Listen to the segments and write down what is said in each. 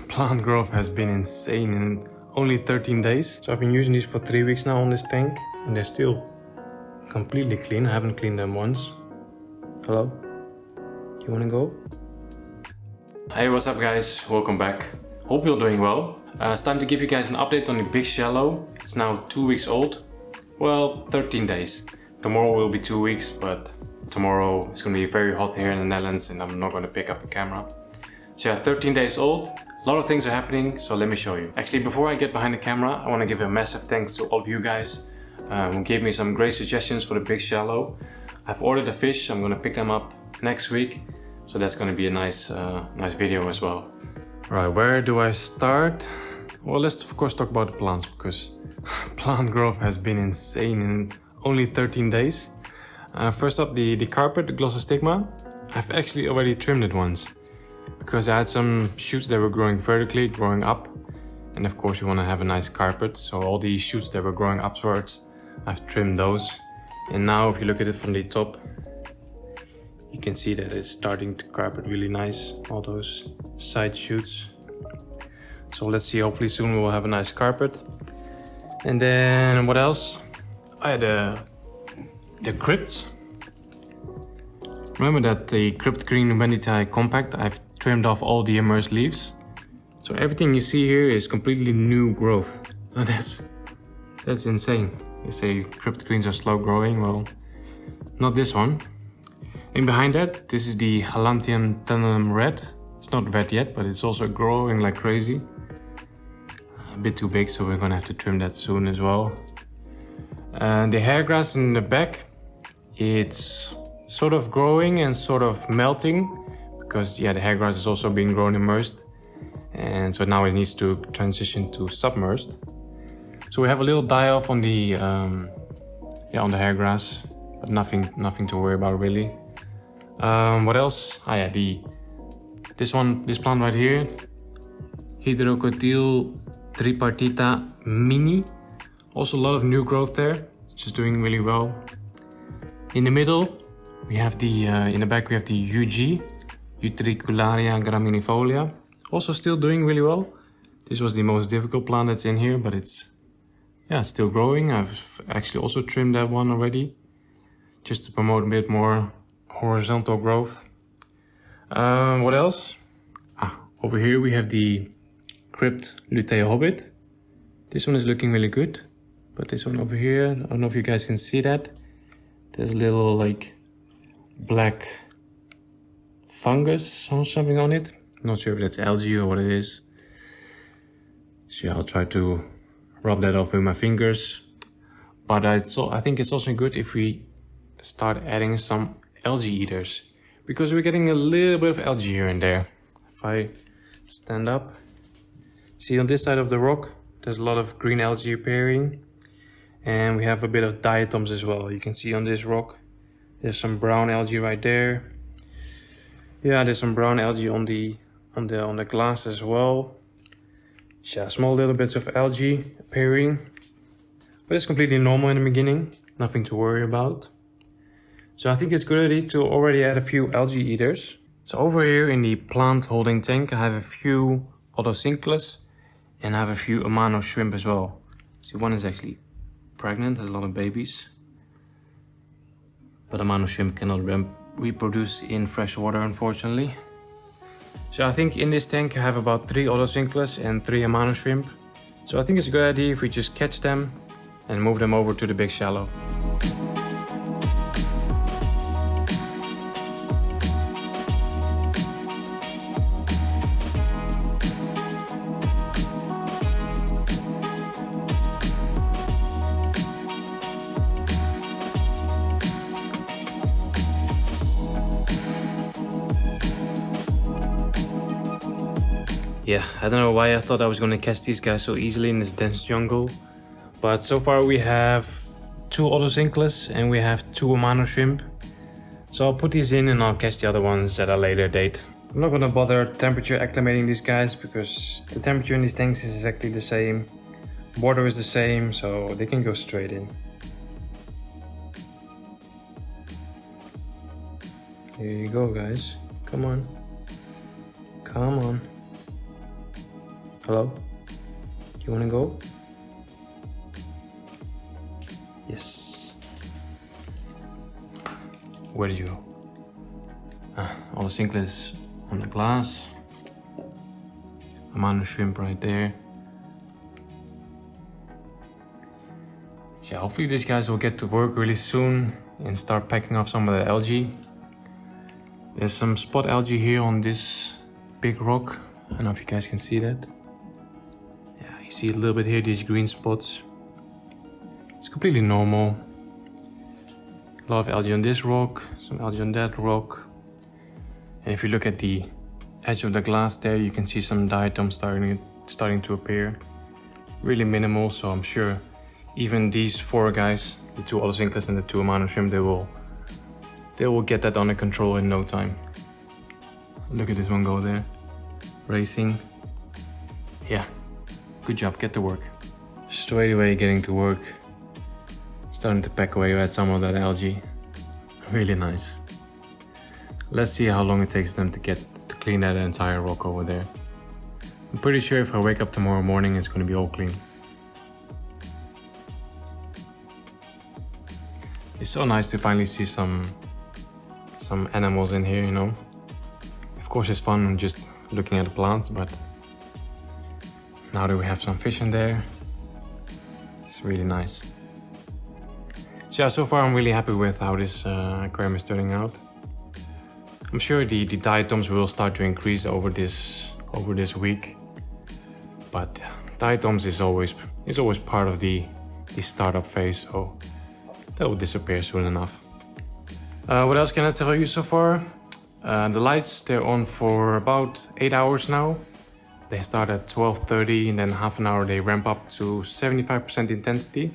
Plant growth has been insane in only 13 days. So I've been using these for 3 weeks now on this tank and they're still completely clean. I haven't cleaned them once. Hello? You wanna go? Hey, what's up guys? Welcome back. Hope you're doing well. It's time to give you guys an update on the big shallow. It's now 2 weeks old. Well, 13 days. Tomorrow will be 2 weeks, but tomorrow it's gonna be very hot here in the Netherlands and I'm not gonna pick up a camera. So yeah, 13 days old. A lot of things are happening, so let me show you. Actually, before I get behind the camera, I want to give a massive thanks to all of you guys who gave me some great suggestions for the big shallow. I've ordered the fish, I'm going to pick them up next week. So that's going to be a nice video as well. Right, where do I start? Well, let's of course talk about the plants because plant growth has been insane in only 13 days. First up, the carpet, the glossostigma. I've actually already trimmed it once, because I had some shoots that were growing vertically, growing up. And of course you want to have a nice carpet. So all these shoots that were growing upwards, I've trimmed those. And now if you look at it from the top, you can see that it's starting to carpet really nice. All those side shoots. So let's see, hopefully soon we will have a nice carpet. And then what else? I had the crypts. Remember that the Crypt Green Veneti Compact, I've trimmed off all the immersed leaves. So everything you see here is completely new growth. So that's insane. They say Crypt Greens are slow growing, well, not this one. And behind that, this is the Galantium Tantalum Red. It's not red yet, but it's also growing like crazy. A bit too big, so we're gonna have to trim that soon as well. The hairgrass in the back, it's sort of growing and sort of melting because yeah, the hairgrass is also being grown immersed, and so now it needs to transition to submersed. So we have a little die-off on the on the hairgrass, but nothing to worry about really. What else? This plant right here, Hydrocotyl tripartita mini. Also a lot of new growth there, which is doing really well. In the middle, we have the, in the back we have the UG, Utricularia graminifolia. Also still doing really well. This was the most difficult plant that's in here, but it's still growing. I've actually also trimmed that one already, just to promote a bit more horizontal growth. What else? Over here we have the Crypt Lutea Hobbit. This one is looking really good, but this one over here, I don't know if you guys can see that. There's a little like black fungus or something on it. I'm not sure if that's algae or what it is. So yeah, I'll try to rub that off with my fingers. But I think it's also good if we start adding some algae eaters, because we're getting a little bit of algae here and there. If I stand up, see on this side of the rock, there's a lot of green algae appearing. And we have a bit of diatoms as well. You can see on this rock, there's some brown algae right there. Yeah, there's some brown algae on the glass as well. Yeah, small little bits of algae appearing, but it's completely normal in the beginning. Nothing to worry about. So I think it's a good idea to already add a few algae eaters. So over here in the plant holding tank, I have a few Otocinclus and I have a few Amano shrimp as well. See, one is actually pregnant, has a lot of babies. But Amano shrimp cannot reproduce in fresh water, unfortunately. So I think in this tank I have about 3 Otocinclus and 3 Amano shrimp. So I think it's a good idea if we just catch them and move them over to the big shallow. Yeah, I don't know why I thought I was going to catch these guys so easily in this dense jungle. But so far we have 2 Otocinclus and we have 2 Amano shrimp. So I'll put these in and I'll catch the other ones at a later date. I'm not going to bother temperature acclimating these guys because the temperature in these tanks is exactly the same. Water is the same, so they can go straight in. Here you go, guys. Come on. Come on. Hello? You wanna go? Yes. Where did you go? All the cichlids on the glass. Amount of shrimp right there. So yeah, hopefully these guys will get to work really soon and start packing off some of the algae. There's some spot algae here on this big rock. I don't know if you guys can see that. Yeah, you see a little bit here, these green spots. It's completely normal. A lot of algae on this rock, some algae on that rock. And if you look at the edge of the glass there, you can see some diatoms starting to appear. Really minimal, so I'm sure even these 4 guys, the 2 otocinclids and the 2 amano shrimp, they will get that under control in no time. Look at this one go there, racing. Yeah, good job, get to work. Straight away getting to work, starting to pack away at some of that algae. Really nice. Let's see how long it takes them to clean that entire rock over there. I'm pretty sure if I wake up tomorrow morning, it's going to be all clean. It's so nice to finally see some animals in here, you know. Of course it's fun just looking at the plants, but now that we have some fish in there, it's really nice. So yeah, so far I'm really happy with how this aquarium is turning out. I'm sure the diatoms will start to increase over this week, but diatoms is always part of the startup phase, so that will disappear soon enough. What else can I tell you so far? The lights, they're on for about 8 hours now. They start at 12:30 and then half an hour they ramp up to 75% intensity.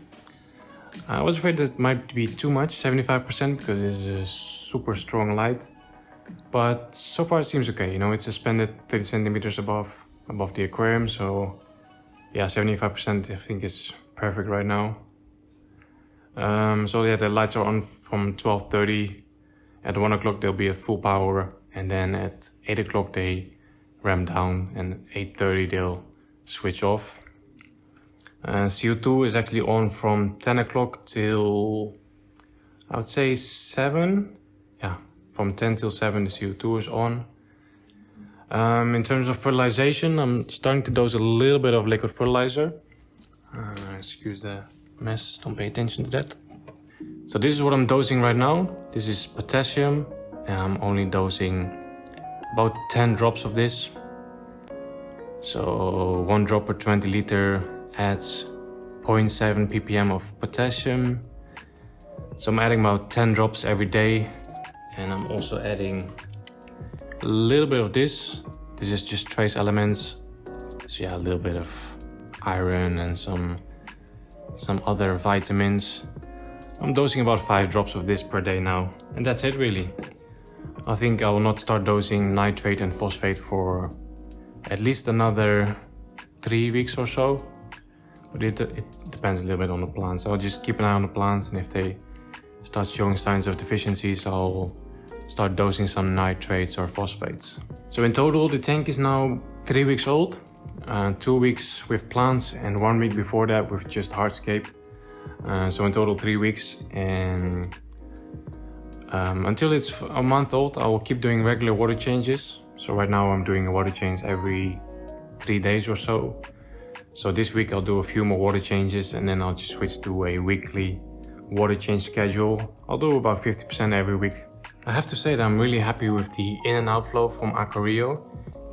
I was afraid that might be too much, 75%, because it's a super strong light. But so far it seems okay, you know, it's suspended 30 centimeters above the aquarium, so yeah, 75% I think is perfect right now. So yeah, the lights are on from 12:30. At 1 o'clock they'll be at full power, and then at 8 o'clock they ramp down, and 8:30 they'll switch off. CO2 is actually on from 10 o'clock till, I would say 7. Yeah, from 10 till 7 the CO2 is on. In terms of fertilization, I'm starting to dose a little bit of liquid fertilizer. Excuse the mess, don't pay attention to that. So this is what I'm dosing right now. This is potassium, and I'm only dosing about 10 drops of this. So 1 drop per 20 liter adds 0.7 ppm of potassium. So I'm adding about 10 drops every day, and I'm also adding a little bit of this. This is just trace elements. So yeah, a little bit of iron and some other vitamins. I'm dosing about 5 drops of this per day now, and that's it really. I think I will not start dosing nitrate and phosphate for at least another 3 weeks or so. But it depends a little bit on the plants. I'll just keep an eye on the plants, and if they start showing signs of deficiencies, I'll start dosing some nitrates or phosphates. So in total, the tank is now 3 weeks old. 2 weeks with plants and 1 week before that with just hardscape. So in total 3 weeks, and until it's a month old, I will keep doing regular water changes. So right now I'm doing a water change every 3 days or so. So this week I'll do a few more water changes, and then I'll just switch to a weekly water change schedule. I'll do about 50% every week. I have to say that I'm really happy with the in and outflow from AQUARIUM,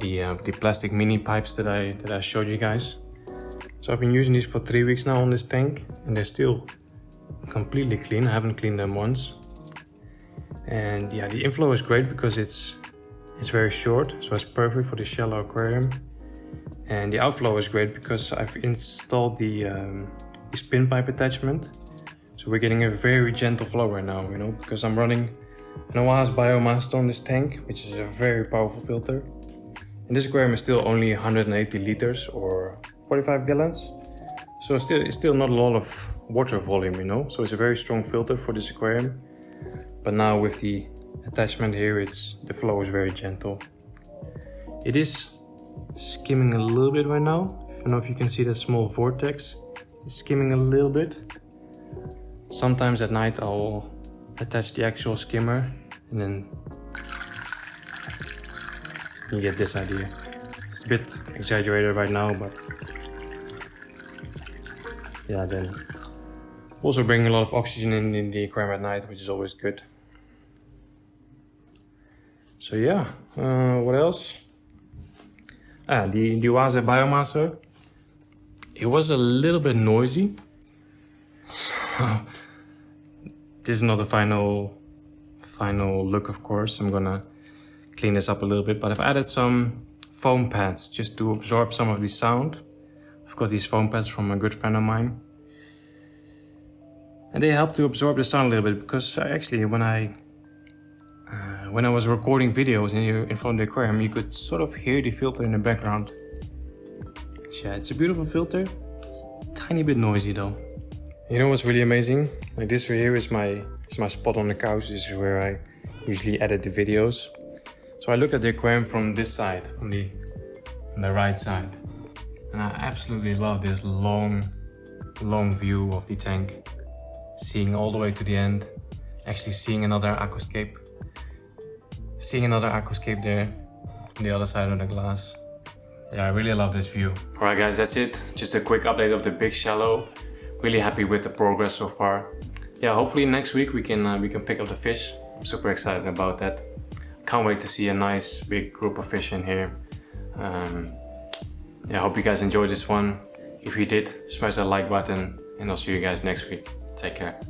the plastic mini pipes that I showed you guys. So I've been using these for 3 weeks now on this tank, and they're still completely clean. I haven't cleaned them once. And yeah, the inflow is great because it's very short, so it's perfect for the shallow aquarium. And the outflow is great because I've installed the spin pipe attachment. So we're getting a very gentle flow right now, you know, because I'm running an OAS biomaster on this tank, which is a very powerful filter. And this aquarium is still only 180 liters or 45 gallons. So it's still not a lot of water volume, you know. So it's a very strong filter for this aquarium. But now with the attachment here, the flow is very gentle. It is skimming a little bit right now. I don't know if you can see that small vortex. It's skimming a little bit. Sometimes at night I'll attach the actual skimmer and then you get this idea. It's a bit exaggerated right now, but yeah, then also bringing a lot of oxygen in the aquarium at night, which is always good. So yeah, what else? The ALGAE biomaster. It was a little bit noisy. This is not the final look, of course. I'm gonna clean this up a little bit, but I've added some foam pads just to absorb some of the sound. I've got these foam pads from a good friend of mine. And they help to absorb the sound a little bit, because actually when I was recording videos in front of the aquarium, you could sort of hear the filter in the background. So yeah, it's a beautiful filter. It's a tiny bit noisy though. You know what's really amazing? Like this right here is my spot on the couch. This is where I usually edit the videos. So I look at the aquarium from this side, from the right side. And I absolutely love this long view of the tank. Seeing all the way to the end. Actually seeing another aquascape. Seeing another aquascape there on the other side of the glass. Yeah, I really love this view. Alright guys, that's it. Just a quick update of the big shallow. Really happy with the progress so far. Yeah, hopefully next week we can pick up the fish. I'm super excited about that. Can't wait to see a nice big group of fish in here. Yeah, I hope you guys enjoyed this one. If you did, smash that like button and I'll see you guys next week. Take care.